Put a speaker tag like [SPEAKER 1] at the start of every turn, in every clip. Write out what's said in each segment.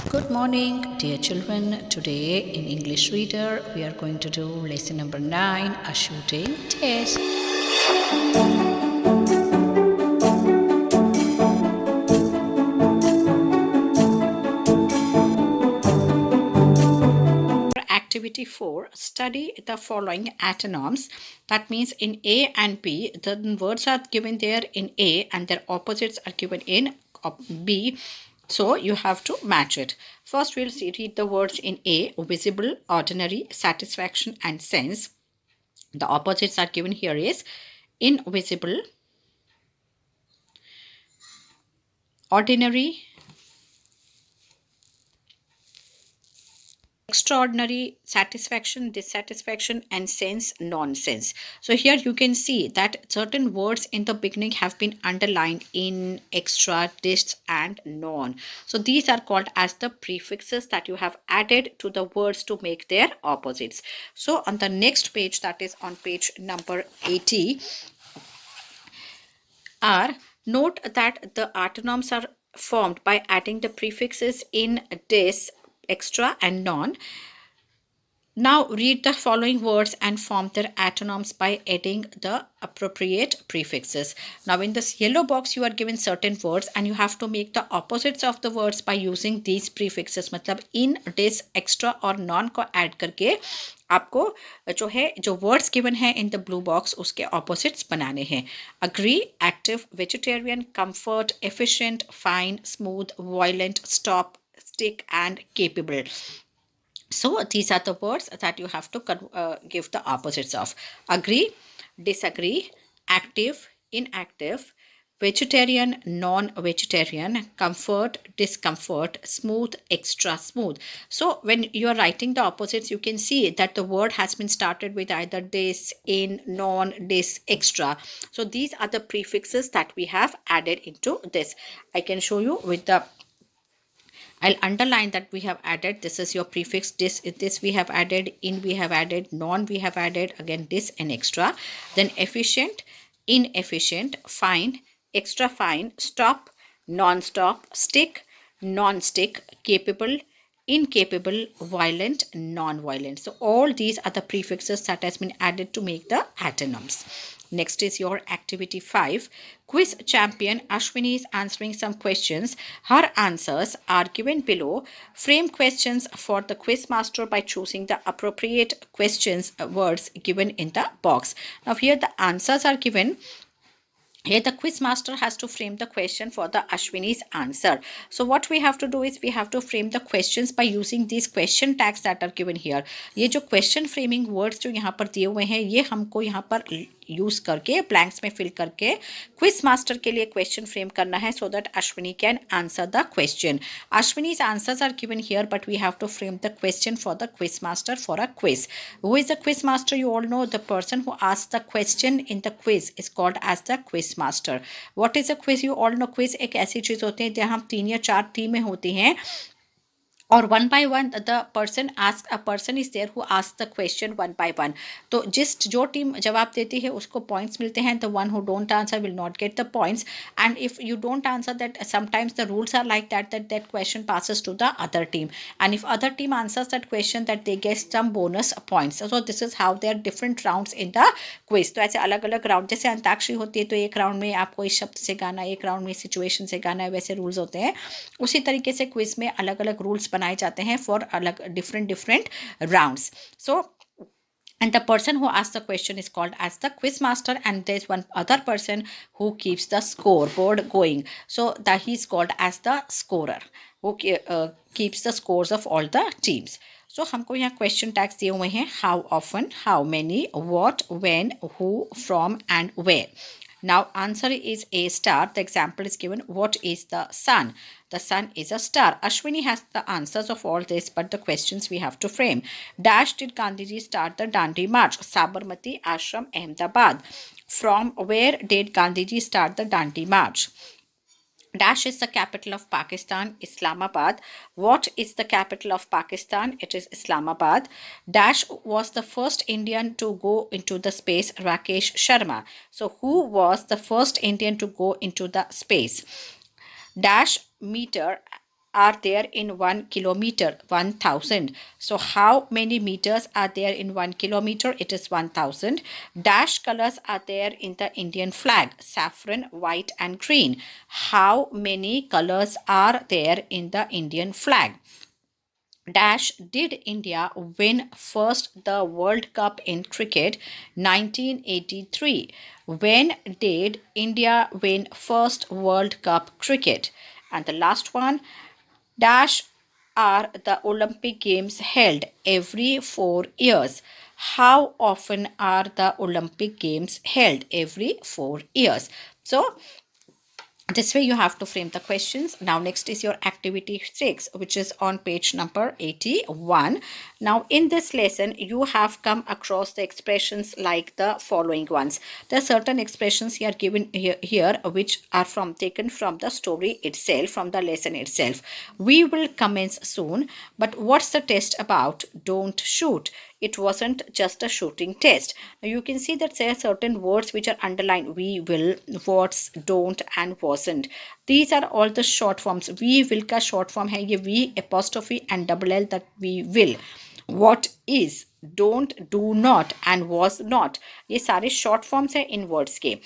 [SPEAKER 1] Good morning, dear children. Today in English Reader, we are going to do lesson number 9, a shooting test. Activity 4, study the following antonyms. That means in A and B, the words are given there in A and their opposites are given in B. So you have to match it. First, we'll read the words in A: visible, ordinary, satisfaction, and sense. The opposites are given here is invisible, ordinary, extraordinary, satisfaction, dissatisfaction, and sense, nonsense. So here you can see that certain words in the beginning have been underlined in, extra, dis, and non. So these are called as the prefixes that you have added to the words to make their opposites. So on the next page, that is on page number 80, are note that the antonyms are formed by adding the prefixes in, dis, extra, and non. Now read the following words and form their antonyms by adding the appropriate prefixes. Now in this yellow box you are given certain words and you have to make the opposites of the words by using these prefixes. मतलब in, dis, extra और non को add करके आपको जो words given है in the blue box उसके opposites बनाने हैं. Agree, active, vegetarian, comfort, efficient, fine, smooth, violent, stop, stick, and capable. So these are the words that you have to give the opposites of. Agree, disagree, active, inactive, vegetarian, non-vegetarian, comfort, discomfort, smooth, extra smooth. So when you are writing the opposites, you can see that the word has been started with either dis, in, non, dis, extra. So these are the prefixes that we have added into this. I can show you with the I'll underline that we have added. This is your prefix. This we have added. In we have added. Non we have added. Again this and extra. Then efficient, inefficient, fine, extra fine, stop, non-stop, stick, non-stick, capable, incapable, violent, non-violent. So all these are the prefixes that has been added to make the antonyms. Next is your activity 5. Quiz champion Ashwini is answering some questions. Her answers are given below. Frame questions for the quiz master by choosing the appropriate questions words given in the box. Now here the answers are given. Here the quiz master has to frame the question for the Ashwini's answer. So what we have to do is we have to frame the questions by using these question tags that are given here. ये जो question framing words जो यहाँ पर दिए हुए हैं ये हमको यहाँ पर यूज करके ब्लैंक्स में फिल करके क्विज मास्टर के लिए क्वेश्चन फ्रेम करना है so that Ashwini can answer the question. Ashwini's answers are given here but we have to frame the question for the quiz master for a quiz. Who is the quiz master? You all know the person who asks the question in the quiz is called as the quiz master. What is a quiz? You all know quiz एक ऐसी चीज होती है जहाँ हम 3 या 4 टीमें होती हैं और one by one the person ask a person is there who ask the question one by one. तो जो टीम जवाब देती है उसको पॉइंट्स मिलते हैं. The one who don't answer will not get the points and if you don't answer that sometimes the rules are like that question passes to the other team and if other team answers that question that they get some bonus points. So this is how there are different rounds in the quiz. तो ऐसे अलग अलग round जैसे अंताक्षरी होती है तो एक round में आपको इस शब्द से गाना, एक राउंड में सिचुएशन से गाना है, वैसे रूल्स होते हैं. उसी तरीके से क्विज में अलग अलग रूल्स बनाए जाते हैं फॉर अलग different rounds. So and the person who asks the question is called as the quiz master and there's one other person who keeps the scoreboard going. So that he's called as the scorer who keeps the scores of all the teams. So हमको यहाँ question tags दिए हुए हैं. How often, how many, what, when, who, from and where. Now answer is A star. The example is given. What is the sun? The sun is a star. Ashwini has the answers of all this but the questions we have to frame. Dash did Gandhiji start the Dandi March? Sabarmati Ashram, Ahmedabad. From where did Gandhiji start the Dandi March? Dash is the capital of Pakistan, Islamabad. What is the capital of Pakistan? It is Islamabad. Dash was the first Indian to go into the space, Rakesh Sharma. So who was the first Indian to go into the space? Dash meter are there in 1 kilometer? 1000. So how many meters are there in 1 kilometer? It is 1000. Dash colors are there in the Indian flag? Saffron, white and green. How many colors are there in the Indian flag? Dash did India win first the World Cup in cricket? 1983. When did India win first World Cup cricket? And the last one, dash are the Olympic Games held? Every 4 years. How often are the Olympic Games held? Every 4 years. So this way you have to frame the questions. Now next is your activity 6, which is on page number 81. Now in this lesson you have come across the expressions like the following ones. There are certain expressions here given here which are taken from the story itself, from the lesson itself. We will commence soon, but what's the test about? Don't shoot. It wasn't just a shooting test. Now you can see that there are certain words which are underlined. We will, what's, don't and wasn't. These are all the short forms. We will का short form है ये we apostrophe and double L, that we will. What is, don't, do not and was not. ये सारे short forms है in words के.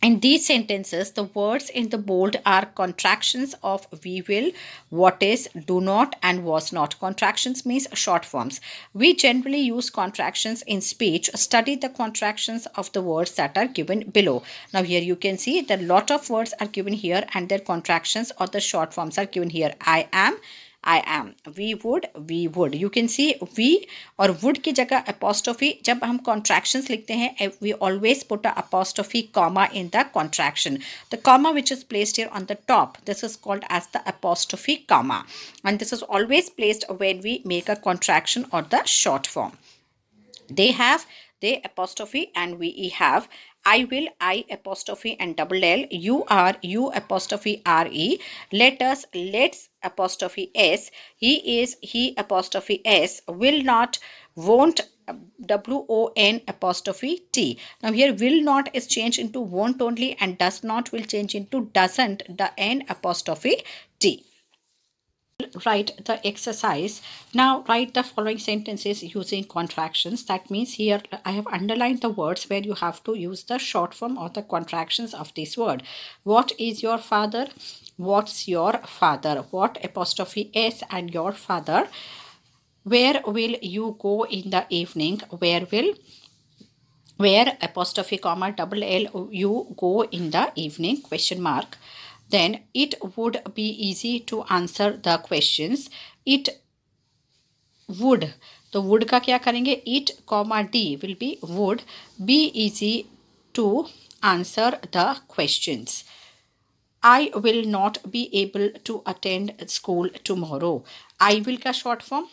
[SPEAKER 1] In these sentences, the words in the bold are contractions of we will, what is, do not and was not. Contractions means short forms. We generally use contractions in speech. Study the contractions of the words that are given below. Now here you can see that a lot of words are given here and their contractions or the short forms are given here. I am, I am. We would. You can see we और would की जगह apostrophe. जब हम contractions लिखते हैं, we always put a apostrophe comma in the contraction. The comma which is placed here on the top, this is called as the apostrophe comma. And this is always placed when we make a contraction or the short form. They have, they apostrophe and we have. I will, I apostrophe and double L. You are, you apostrophe RE. Let us, let's apostrophe S. He is, he apostrophe S. Will not, won't, WON apostrophe T. Now here will not is changed into won't only and does not will change into doesn't, the N apostrophe T. Write the exercise. Now write the following sentences using contractions. That means here I have underlined the words where you have to use the short form or the contractions of this word. What is your father? What's your father? What apostrophe S and your father? Where will you go in the evening? Where apostrophe comma double L you go in the evening, question mark. Then it would be easy to answer the questions. It would, तो would का क्या करेंगे? It comma D will be would be easy to answer the questions. I will not be able to attend school tomorrow. I will का short form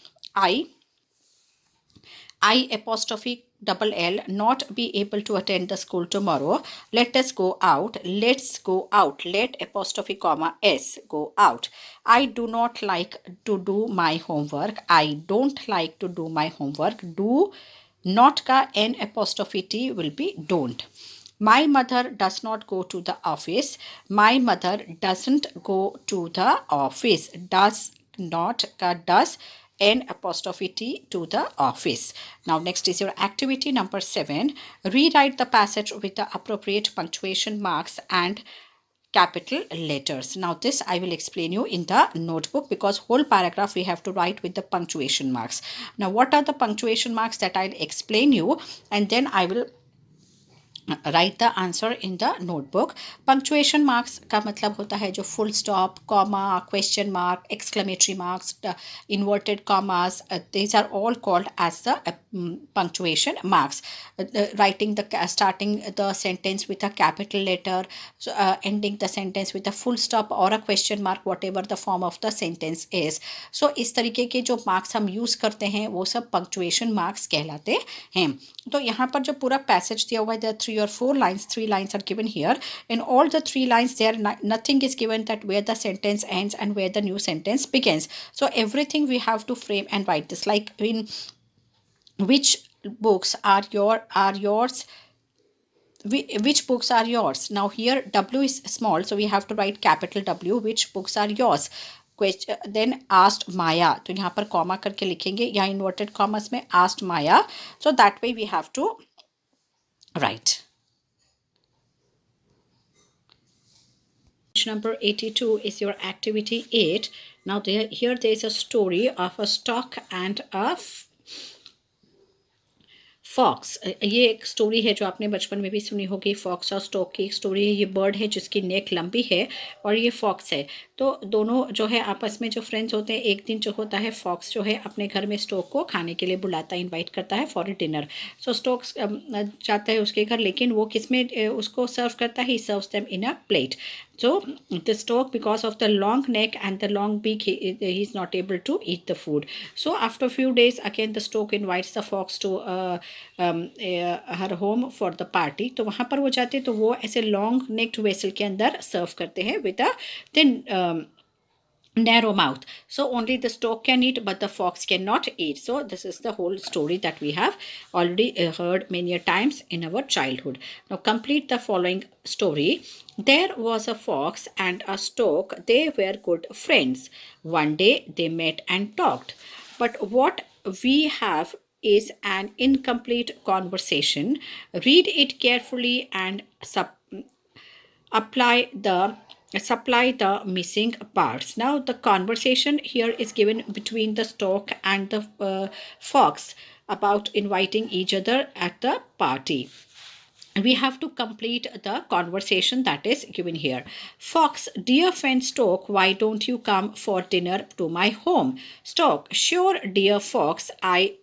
[SPEAKER 1] I apostrophe double L not be able to attend the school tomorrow. Let us go out. Let's go out. Let apostrophe comma S go out. I do not like to do my homework. I don't like to do my homework. Do not ka N apostrophe T will be don't. My mother does not go to the office. My mother doesn't go to the office. Does not ka does N apostrophe T to the office. Now next is your activity number 7. Rewrite the passage with the appropriate punctuation marks and capital letters. Now this I will explain you in the notebook because whole paragraph we have to write with the punctuation marks. Now what are the punctuation marks that I'll explain you and then I will write the answer in the notebook. Punctuation marks का मतलब होता है जो full stop, comma, question mark, exclamatory marks, inverted commas. These are all called as the punctuation marks. Writing the starting the sentence with a capital letter, so, ending the sentence with a full stop or a question mark, whatever the form of the sentence is. So इस तरीके के जो marks हम use करते हैं वो सब punctuation marks कहलाते हैं. तो यहाँ पर जो पूरा passage दिया हुआ है, there are 3 or 4 lines. 3 lines are given here. In all the 3 lines, there nothing is given that where the sentence ends and where the new sentence begins. So everything we have to frame and write this. Like in which books are yours? Which books are yours? Now here W is small, so we have to write capital W. Which books are yours? Question then asked Maya, तो यहाँ पर comma करके लिखेंगे या inverted commas में asked Maya, so that way we have to write. Number 82 is your activity 8. Now here there is a story of a stork and a fox. ये एक story है जो आपने बचपन में भी सुनी होगी. फॉक्स और स्टॉक की एक स्टोरी है. ये बर्ड है जिसकी नेक लंबी है और ये फॉक्स है. तो दोनों जो है आपस में जो फ्रेंड्स होते हैं, एक दिन जो होता है फॉक्स जो है अपने घर में स्टॉक को खाने के लिए बुलाता है, इनवाइट करता है for a dinner. So stock जाता है उसके घर, लेकिन वो किस में उसको सर्व करता है? He serves them in a plate. So the stork, because of the long neck and the long beak, he is not able to eat the food. So after a few days, again the stork invites the fox to her home for the party. तो वहाँ पर वो जाते हैं तो वो ऐसे long necked vessel के अंदर सर्व करते हैं with a thin narrow mouth. So only the stork can eat, but the fox cannot eat. So this is the whole story that we have already heard many a times in our childhood. Now complete the following story. There was a fox and a stork. They were good friends. One day they met and talked. But what we have is an incomplete conversation. Read it carefully and supply the missing parts. Now the conversation here is given between the stork and the fox about inviting each other at the party. We have to complete the conversation that is given here. Fox, dear friend Stork, why don't you come for dinner to my home? Stork, sure dear Fox, I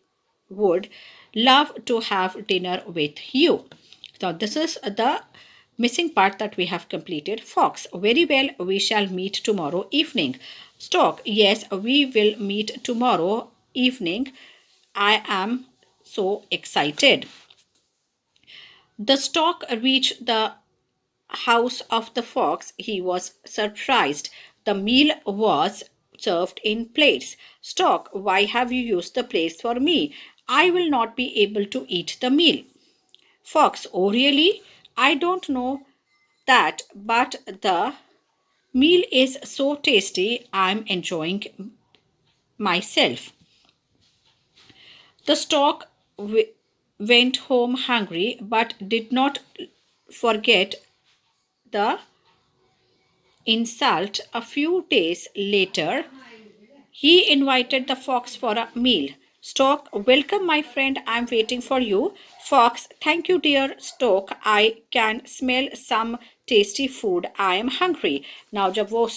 [SPEAKER 1] would love to have dinner with you. So this is the missing part that we have completed. Fox, very well, we shall meet tomorrow evening. Stork, yes, we will meet tomorrow evening. I am so excited. The stork reached the house of the fox. He was surprised. The meal was served in plates. Stork, why have you used the plates for me? I will not be able to eat the meal. Fox, oh really? I don't know that, but the meal is so tasty, I'm enjoying myself. The stork went home hungry, but did not forget the insult. A few days later, he invited the fox for a meal. Stork, welcome my friend, I am waiting for you. Fox, thank you dear Stork, I can smell some tasty food, I am hungry. Now जब वो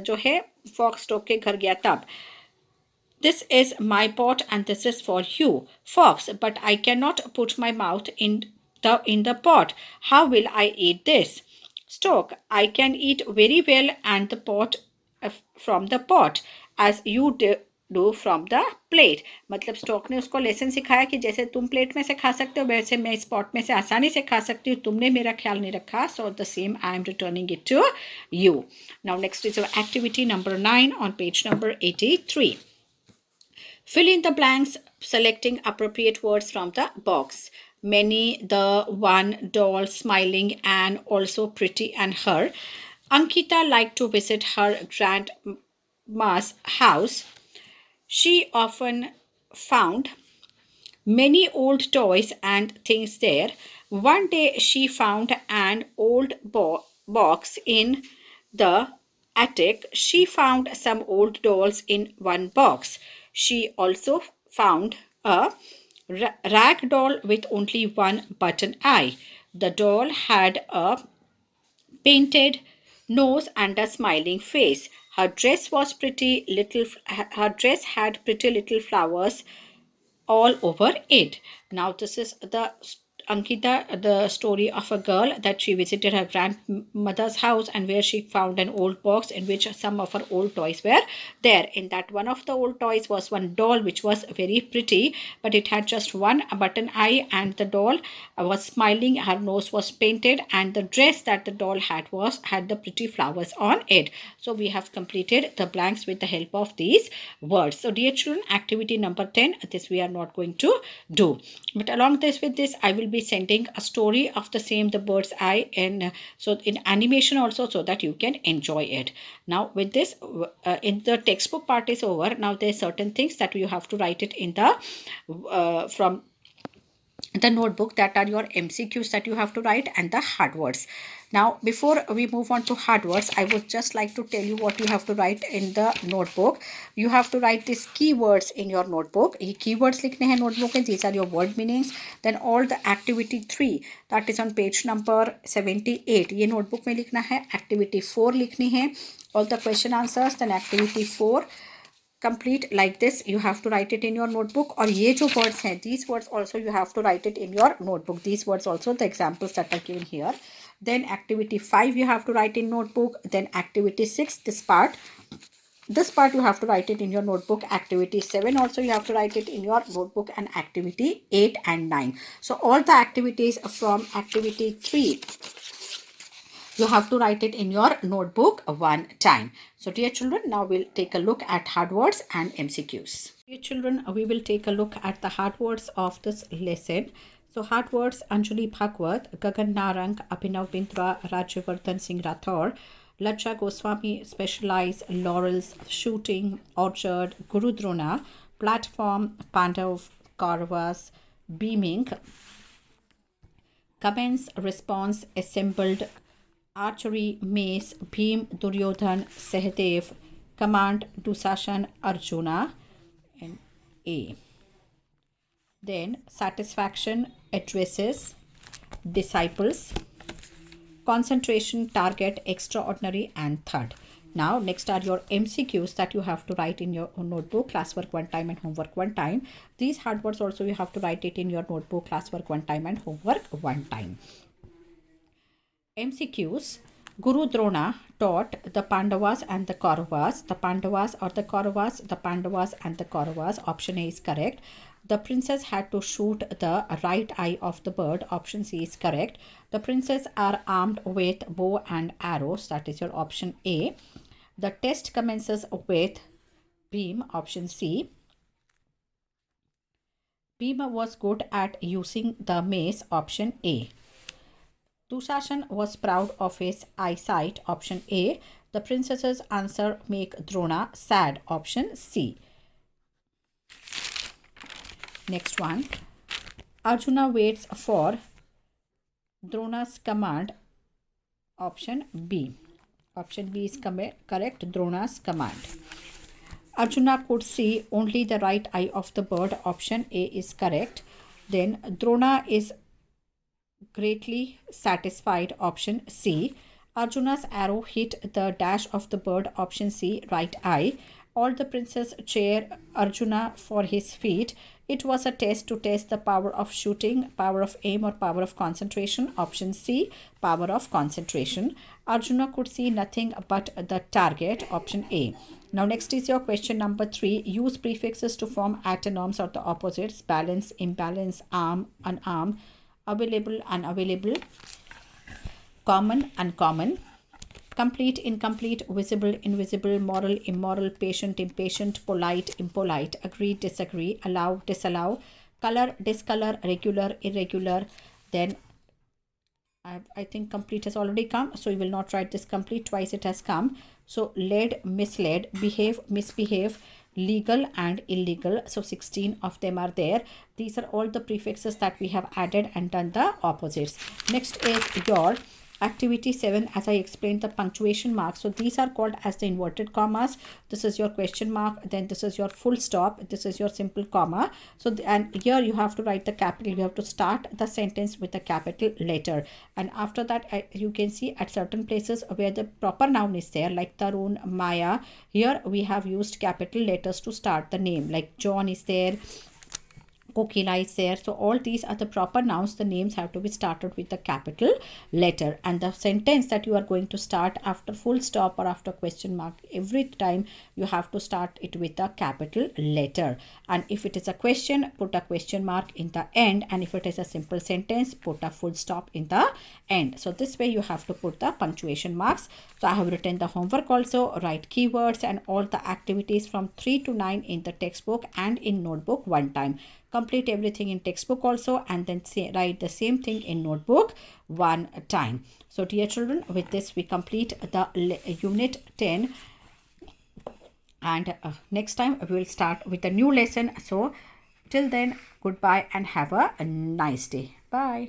[SPEAKER 1] जो है fox stork के घर गया तब, this is my pot and this is for you. Fox, but I cannot put my mouth in the pot. How will I eat this? Stork, I can eat very well and the pot from the pot as you do from the plate. मतलब stock ने उसको lesson सिखाया कि जैसे तुम plate में से खा सकते हो वैसे मैं इस पॉट में से आसानी से खा सकती हूँ, तुमने मेरा ख्याल नहीं रखा. So the same I am returning it to you. Now next is our activity number 9 on page number 83. Fill in the blanks selecting appropriate words from the box. Many, the, one, doll, smiling, and also pretty and her. Ankita liked to visit her grandma's house. She often found many old toys and things there. One day she found an old box in the attic. She found some old dolls in one box. She also found a rag doll with only one button eye. The doll had a painted nose and a smiling face. Her dress was her dress had pretty little flowers all over it. Now this is the Ankita, the story of a girl that she visited her grandmother's house and where she found an old box in which some of her old toys were there. In that one of the old toys was one doll which was very pretty, but it had just one button eye and the doll was smiling, her nose was painted and the dress that the doll had the pretty flowers on it. So we have completed the blanks with the help of these words. So dear children, activity number 10, this we are not going to do. But along with this, I will be be sending a story of the same, the bird's eye, and so in animation also, so that you can enjoy it. Now with this, in the textbook part is over. Now there's certain things that you have to write it in the from the notebook, that are your MCQs that you have to write, and the hard words. Now before we move on to hard words, I would just like to tell you what you have to write in the notebook. You have to write these keywords in your notebook. ये keywords लिखने हैं notebook में. These are your word meanings. Then all the activity 3, that is on page number 78, ये notebook में लिखना है. Activity 4 लिखनी है, all the question answers. Then activity 4 complete like this, you have to write it in your notebook. और ये जो words हैं, these words also you have to write it in your notebook. These words also, the examples that are given here. Then activity 5 you have to write in notebook. Then activity 6, this part you have to write it in your notebook. Activity 7 also you have to write it in your notebook, and activity 8 and 9. So all the activities from activity 3, you have to write it in your notebook one time. So dear children, now we'll take a look at hard words and MCQs. Dear children, we will take a look at the hard words of this lesson. So hard words: Anjali Bhagwat, Gagan Narang, Abhinav Bindra, Rajyavardhan Singh Rathore, Lacha Goswami, Specialize, Laurels, Shooting, Orchard, Guru Drona, Platform, Pandav, Kauravas, Beaming, Comments, Response, Assembled, Archery, Mace, Bhim, Duryodhan, Sahadev, Command, Dusashan, Arjuna, and A. Then Satisfaction, Addresses, Disciples, Concentration, Target, Extraordinary, and Third. Now next are your MCQs that you have to write in your notebook, classwork one time and homework one time. These hard words also you have to write it in your notebook, classwork one time and homework one time. MCQs: Guru Drona taught the Pandavas and the Kauravas. The Pandavas or the Kauravas? The Pandavas and the Kauravas. Option A is correct. The princess had to shoot the right eye of the bird. Option C is correct. The princes are armed with bow and arrows. That is your option A. The test commences with Bhim. Option C. Bhima was good at using the mace. Option A. Dushasan was proud of his eyesight. Option A. The princess's answer make Drona sad. Option C. Next one. Arjuna waits for Drona's command. Option B. Option B is correct. Drona's command. Arjuna could see only the right eye of the bird. Option A is correct. Then Drona is greatly satisfied. Option C. Arjuna's arrow hit the dash of the bird. Option C, right eye. All the princes cheer Arjuna for his feat. It was a test to test the power of shooting, power of aim, or power of concentration. Option C, power of concentration. Arjuna could see nothing but the target. Option A. Now next is your question number 3. Use prefixes to form antonyms or the opposites: balance, imbalance, arm, unarmed, available, unavailable, common, uncommon, complete, incomplete, visible, invisible, moral, immoral, patient, impatient, polite, impolite, agree, disagree, allow, disallow, color, discolor, regular, irregular. Then I think complete has already come, so we will not write this complete. Twice it has come. So led, misled, behave, misbehave, legal and illegal. So 16 of them are there. These are all the prefixes that we have added and done the opposites. Next is your activity 7. As I explained, the punctuation marks. So these are called as the inverted commas. This is your question mark, then this is your full stop, this is your simple comma. So and here you have to write the capital. You have to start the sentence with a capital letter, and after that you can see at certain places where the proper noun is there, like Tarun, Maya, here we have used capital letters to start the name, like John is there, Kokila is there. So all these are the proper nouns. The names have to be started with the capital letter, and the sentence that you are going to start after full stop or after question mark, every time you have to start it with a capital letter. And if it is a question, put a question mark in the end, and if it is a simple sentence, put a full stop in the end. So this way you have to put the punctuation marks. So I have written the homework also. Write keywords and all the activities from 3 to 9 in the textbook and in notebook one time. complete everything in textbook also, and then write the same thing in notebook one time. So dear children, with this we complete the unit 10, and next time we will start with a new lesson. So till then, goodbye and have a nice day. Bye.